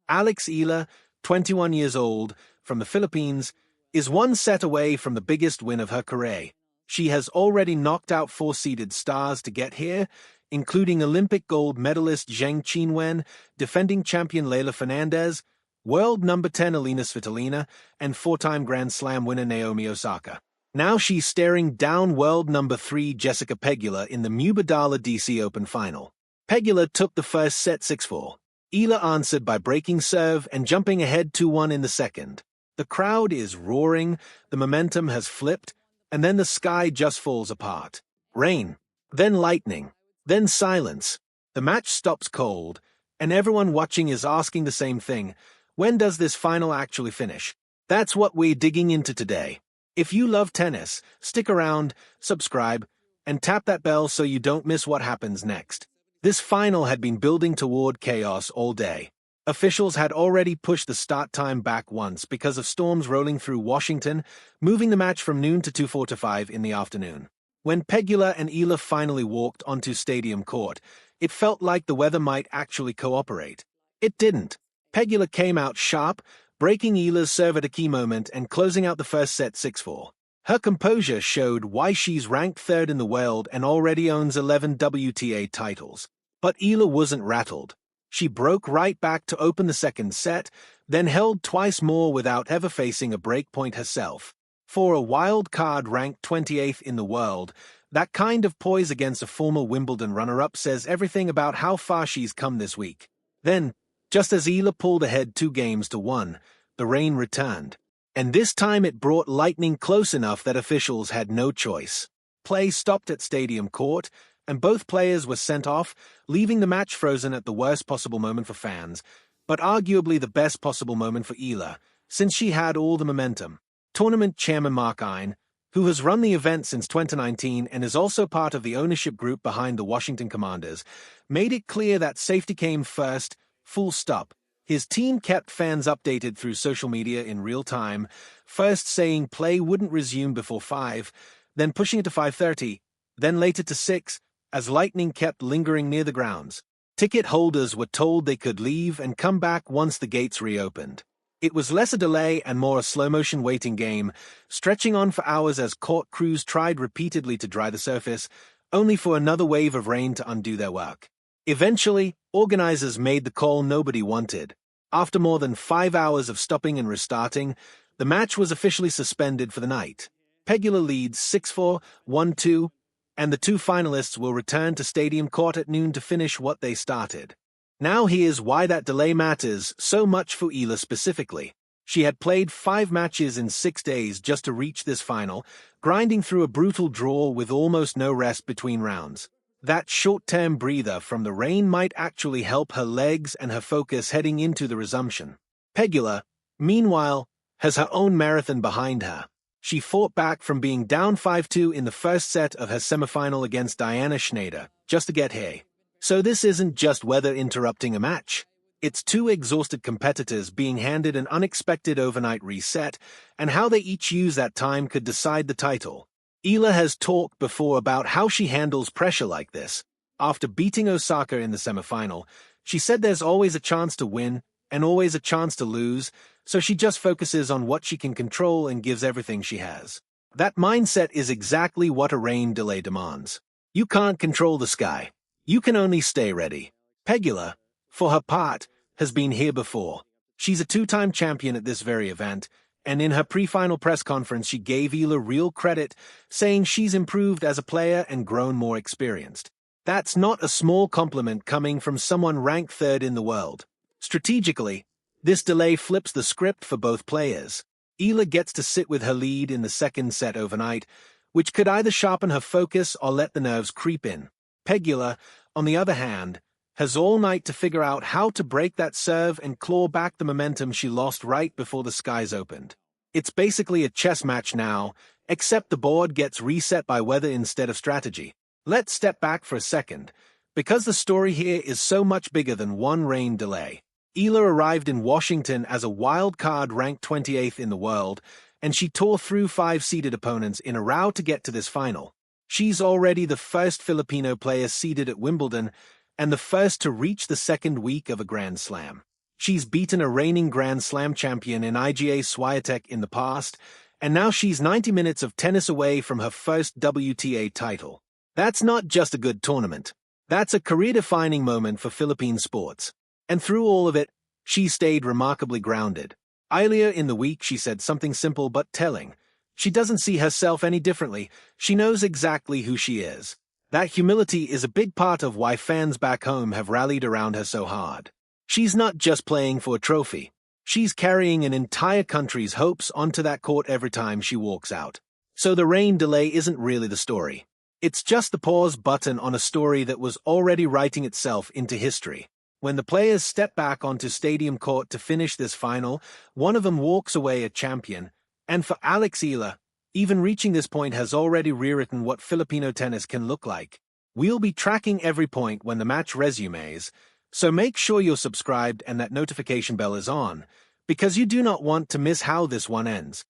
Eala, 21 years old, from the Philippines, is one set away from the biggest win of her career. She has already knocked out four-seeded stars to get here, including Olympic gold medalist Zheng Qinwen, defending champion Leylah Fernandez, world number 10 Elina Svitolina, and four-time Grand Slam winner Naomi Osaka. Now she's staring down world number 3 Jessica Pegula in the Mubadala DC Open final. Pegula took the first set 6-4. Eala answered by breaking serve and jumping ahead 2-1 in the second. The crowd is roaring, the momentum has flipped, and then the sky just falls apart. Rain, then lightning, then silence. The match stops cold, and everyone watching is asking the same thing: when does this final actually finish? That's what we're digging into today. If you love tennis, stick around, subscribe, and tap that bell so you don't miss what happens next. This final had been building toward chaos all day. Officials had already pushed the start time back once because of storms rolling through Washington, moving the match from noon to 2:45 in the afternoon. When Pegula and Eala finally walked onto stadium court, it felt like the weather might actually cooperate. It didn't. Pegula came out sharp, breaking Eala's serve at a key moment and closing out the first set 6-4. Her composure showed why she's ranked third in the world and already owns 11 WTA titles. But Eala wasn't rattled. She broke right back to open the second set, then held twice more without ever facing a break point herself. For a wild card ranked 28th in the world, that kind of poise against a former Wimbledon runner-up says everything about how far she's come this week. Then, just as Eala pulled ahead 2-1, the rain returned. And this time it brought lightning close enough that officials had no choice. Play stopped at stadium court, and both players were sent off, leaving the match frozen at the worst possible moment for fans, but arguably the best possible moment for Eala, since she had all the momentum. Tournament chairman Mark Ein, who has run the event since 2019 and is also part of the ownership group behind the Washington Commanders, made it clear that safety came first, full stop. His team kept fans updated through social media in real time, first saying play wouldn't resume before 5, then pushing it to 5:30, then later to 6, as lightning kept lingering near the grounds. Ticket holders were told they could leave and come back once the gates reopened. It was less a delay and more a slow-motion waiting game, stretching on for hours as court crews tried repeatedly to dry the surface, only for another wave of rain to undo their work. Eventually, organizers made the call nobody wanted. After more than 5 hours of stopping and restarting, the match was officially suspended for the night. Pegula leads 6-4, 1-2, and the two finalists will return to stadium court at noon to finish what they started. Now here's why that delay matters so much for Eala specifically. She had played 5 matches in 6 days just to reach this final, grinding through a brutal draw with almost no rest between rounds. That short-term breather from the rain might actually help her legs and her focus heading into the resumption. Pegula, meanwhile, has her own marathon behind her. She fought back from being down 5-2 in the first set of her semifinal against Diana Schneider, just to get here. So this isn't just weather interrupting a match. It's two exhausted competitors being handed an unexpected overnight reset, and how they each use that time could decide the title. Eala has talked before about how she handles pressure like this. After beating Osaka in the semifinal, she said there's always a chance to win and always a chance to lose, so she just focuses on what she can control and gives everything she has. That mindset is exactly what a rain delay demands. You can't control the sky. You can only stay ready. Pegula, for her part, has been here before. She's a 2-time champion at this very event, and in her pre-final press conference she gave Eala real credit, saying she's improved as a player and grown more experienced. That's not a small compliment coming from someone ranked 3rd in the world. Strategically, this delay flips the script for both players. Eala gets to sit with her lead in the second set overnight, which could either sharpen her focus or let the nerves creep in. Pegula, on the other hand, has all night to figure out how to break that serve and claw back the momentum she lost right before the skies opened. It's basically a chess match now, except the board gets reset by weather instead of strategy. Let's step back for a second, because the story here is so much bigger than one rain delay. Eala arrived in Washington as a wild card ranked 28th in the world, and she tore through 5-seeded opponents in a row to get to this final. She's already the first Filipino player seeded at Wimbledon, and the first to reach the second week of a Grand Slam. She's beaten a reigning Grand Slam champion in Iga Swiatek in the past, and now she's 90 minutes of tennis away from her first WTA title. That's not just a good tournament. That's a career-defining moment for Philippine sports. And through all of it, she stayed remarkably grounded. Earlier in the week, she said something simple but telling. She doesn't see herself any differently. She knows exactly who she is. That humility is a big part of why fans back home have rallied around her so hard. She's not just playing for a trophy. She's carrying an entire country's hopes onto that court every time she walks out. So the rain delay isn't really the story. It's just the pause button on a story that was already writing itself into history. When the players step back onto stadium court to finish this final, one of them walks away a champion. And for Eala, even reaching this point has already rewritten what Filipino tennis can look like. We'll be tracking every point when the match resumes, so make sure you're subscribed and that notification bell is on, because you do not want to miss how this one ends.